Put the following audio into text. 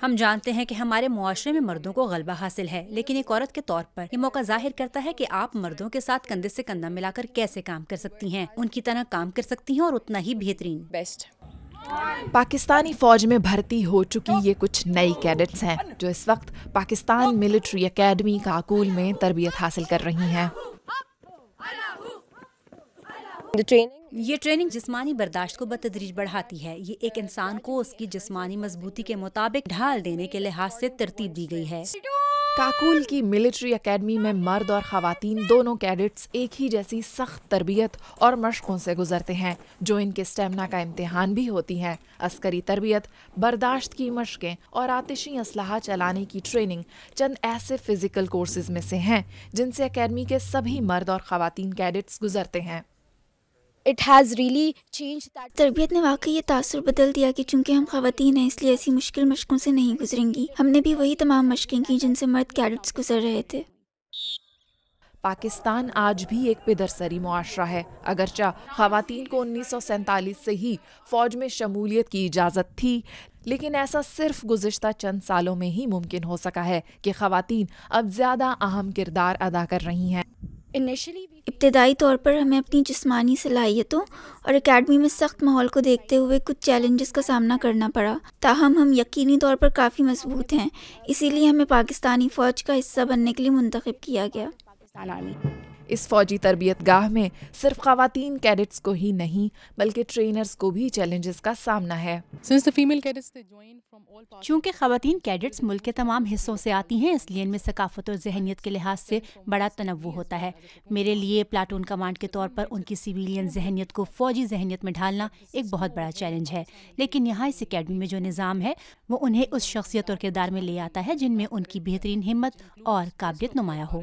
ہم جانتے ہیں کہ ہمارے معاشرے میں مردوں کو غلبہ حاصل ہے، لیکن ایک عورت کے طور پر یہ موقع ظاہر کرتا ہے کہ آپ مردوں کے ساتھ کندھے سے کندھا ملا کر کیسے کام کر سکتی ہیں، ان کی طرح کام کر سکتی ہیں اور اتنا ہی بہترین۔ پاکستانی فوج میں بھرتی ہو چکی یہ کچھ نئی کیڈٹس ہیں جو اس وقت پاکستان ملٹری اکیڈمی کاکول میں تربیت حاصل کر رہی ہیں۔ یہ ٹریننگ جسمانی برداشت کو بتدریج بڑھاتی ہے۔ یہ ایک انسان کو اس کی جسمانی مضبوطی کے مطابق ڈھال دینے کے لحاظ سے ترتیب دی گئی ہے۔ کاکول کی ملٹری اکیڈمی میں مرد اور خواتین دونوں کیڈٹس ایک ہی جیسی سخت تربیت اور مشقوں سے گزرتے ہیں جو ان کے اسٹیمنا کا امتحان بھی ہوتی ہیں۔ عسکری تربیت، برداشت کی مشقیں اور آتشی اسلحہ چلانے کی ٹریننگ چند ایسے فزیکل کورسز میں سے ہیں جن سے اکیڈمی کے سبھی مرد اور خواتین کیڈٹس گزرتے ہیں۔ تربیت نے واقعی یہ تاثر بدل دیا کہ چونکہ ہم خواتین ہیں اس لیے ایسی مشکل مشقوں سے نہیں گزریں گی۔ ہم نے بھی وہی تمام مشقیں کی جن سے مرد کیڈٹس گزر رہے تھے۔ پاکستان آج بھی ایک پدرسری معاشرہ ہے۔ اگرچہ خواتین کو 1947 سے ہی فوج میں شمولیت کی اجازت تھی، لیکن ایسا صرف گزشتہ چند سالوں میں ہی ممکن ہو سکا ہے کہ خواتین اب زیادہ اہم کردار ادا کر رہی ہیں۔ ابتدائی طور پر ہمیں اپنی جسمانی صلاحیتوں اور اکیڈمی میں سخت ماحول کو دیکھتے ہوئے کچھ چیلنجز کا سامنا کرنا پڑا، تاہم ہم یقینی طور پر کافی مضبوط ہیں، اسی لیے ہمیں پاکستانی فوج کا حصہ بننے کے لیے منتخب کیا گیا۔ اس فوجی تربیت گاہ میں صرف خواتین کیڈٹس کو ہی نہیں بلکہ ٹرینرز کو بھی چیلنجز کا سامنا ہے۔ چونکہ خواتین کیڈٹس ملک کے تمام حصوں سے آتی ہیں، اس لیے ان میں ثقافت اور ذہنیت کے لحاظ سے بڑا تنوع ہوتا ہے۔ میرے لیے پلاٹون کمانڈ کے طور پر ان کی سویلین ذہنیت کو فوجی ذہنیت میں ڈھالنا ایک بہت بڑا چیلنج ہے، لیکن یہاں اس اکیڈمی میں جو نظام ہے وہ انہیں اس شخصیت اور کردار میں لے آتا ہے جن میں ان کی بہترین ہمت اور قابلیت نمایاں ہو۔